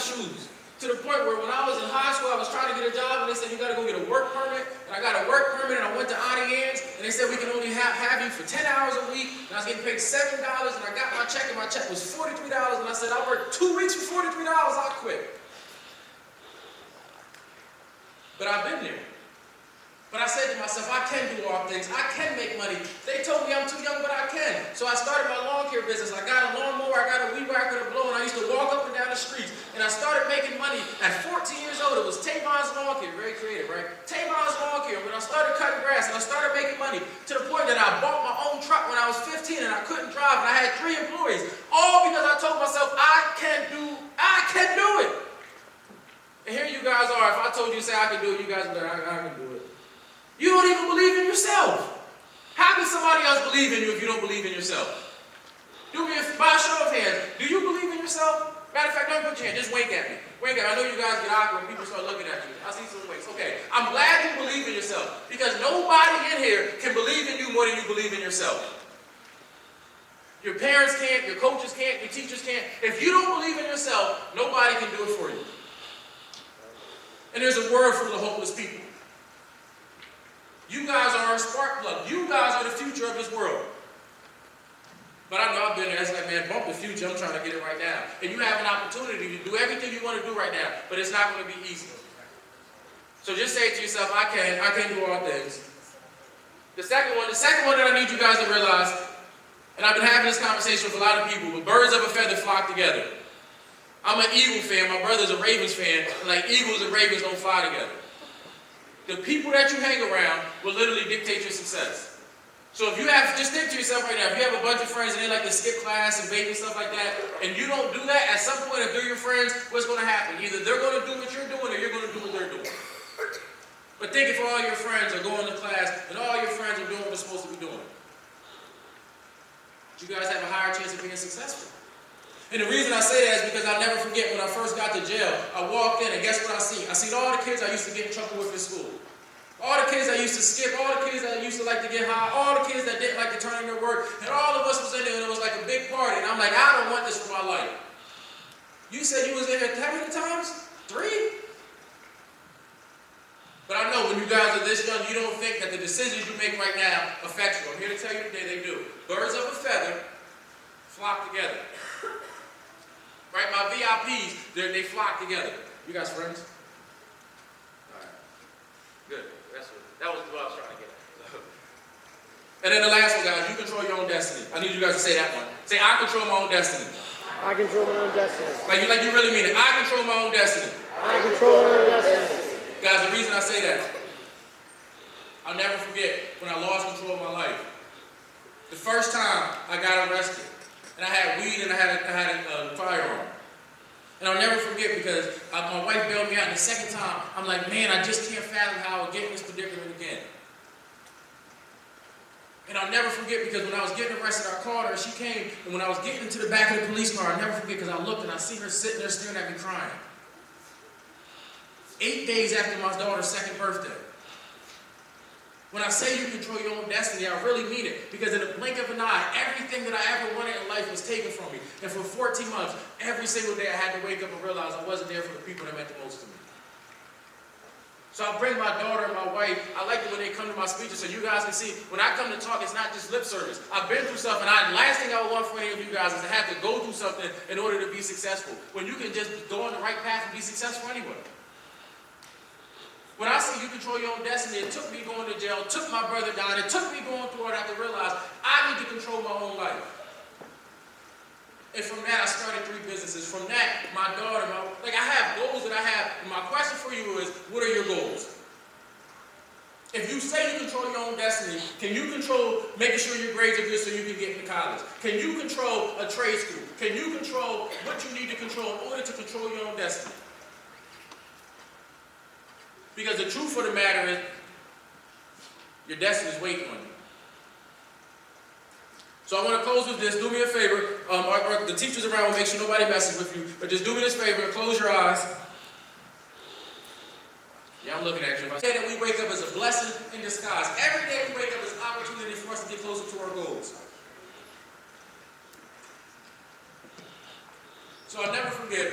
shoes. To the point where when I was in high school, I was trying to get a job, and they said, you got to go get a work permit. And I got a work permit, and I went to Auntie Ann's, and they said, we can only have you for 10 hours a week. And I was getting paid $7, and I got my check, and my check was $43. And I said, I worked 2 weeks for $43, I'll quit. But I've been there. But I said to myself, I can do all things. I can make money. They told me I'm too young, but I can. So I started my lawn care business. I got a lawnmower, I got a weed whacker to blow, and I used to walk up and down the streets. And I started making money at 14 years old. It was Tavon's Lawn Care. Very creative, right? Tavon's Lawn Care. When I started cutting grass, and I started making money to the point that I bought my own truck when I was 15, and I couldn't drive, and I had 3 employees. All because I told myself, I can do it. And here you guys are. If I told you to say I can do it, you guys would be like, I can do it. You don't even believe in yourself. How can somebody else believe in you if you don't believe in yourself? Do me by a show of hands. Do you believe in yourself? Matter of fact, don't put your hand. Just wink at me. Wink at me. I know you guys get awkward when people start looking at you. I see some winks. Okay. I'm glad you believe in yourself, because nobody in here can believe in you more than you believe in yourself. Your parents can't. Your coaches can't. Your teachers can't. If you don't believe in yourself, nobody can do it for you. And there's a word for the hopeless people. You guys are our spark plug. You guys are the future of this world. But I know I've been there. It's like, man, bump the future. I'm trying to get it right now. And you have an opportunity to do everything you want to do right now. But it's not going to be easy. So just say to yourself, I can do all things. The second one that I need you guys to realize, and I've been having this conversation with a lot of people, but birds of a feather flock together. I'm an Eagle fan. My brother's a Ravens fan. Like, Eagles and Ravens don't fly together. The people that you hang around will literally dictate your success. So if you have, just think to yourself right now, if you have a bunch of friends and they like to skip class and bake and stuff like that, and you don't do that, at some point if they're your friends, what's going to happen? Either they're going to do what you're doing, or you're going to do what they're doing. But think if all your friends are going to class and all your friends are doing what they're supposed to be doing. You guys have a higher chance of being successful. And the reason I say that is because I'll never forget when I first got to jail. I walked in, and guess what I seen? I seen all the kids I used to get in trouble with in school. All the kids I used to skip, all the kids that used to like to get high, all the kids that didn't like to turn in their work, and all of us was in there, and it was like a big party. And I'm like, I don't want this for my life. You said you was in here how many times? 3? But I know when you guys are this young, you don't think that the decisions you make right now affect you. I'm here to tell you today they do. Birds of a feather flock together. Right, my VIPs, they flock together. You guys friends? All right. Good. That was what I was trying to get at. And then the last one, guys, you control your own destiny. I need you guys to say that one. Say, I control my own destiny. I control my own destiny. Like you really mean it. I control my own destiny. I control my own destiny. Guys, the reason I say that, I'll never forget when I lost control of my life. The first time I got arrested, and I had weed and I had a firearm. And I'll never forget because my wife bailed me out. And the second time, I'm like, man, I just can't fathom how I would get in this predicament again. And I'll never forget because when I was getting arrested, I called her and she came. And when I was getting into the back of the police car, I'll never forget because I looked and I see her sitting there staring at me crying. 8 days after my daughter's 2nd birthday. When I say you control your own destiny, I really mean it. Because in the blink of an eye, everything that I ever wanted in life was taken from me. And for 14 months, every single day I had to wake up and realize I wasn't there for the people that meant the most to me. So I bring my daughter and my wife. I like it when they come to my speeches so you guys can see, when I come to talk, it's not just lip service. I've been through stuff, and the last thing I would want for any of you guys is to have to go through something in order to be successful. When you can just go on the right path and be successful anyway. When I say you control your own destiny, it took me going to jail, it took my brother dying, it took me going through it. I had to realize I need to control my own life. And from that, I started 3 businesses. From that, my daughter, I have goals that I have. And my question for you is, what are your goals? If you say you control your own destiny, can you control making sure your grades are good so you can get into college? Can you control a trade school? Can you control what you need to control in order to control your own destiny? Because the truth of the matter is, your destiny is waiting on you. So I want to close with this. Do me a favor. The teachers around will make sure nobody messes with you. But just do me this favor and close your eyes. Yeah, I'm looking at you. If I say that we wake up as a blessing in disguise. Every day we wake up as an opportunity for us to get closer to our goals. So I'll never forget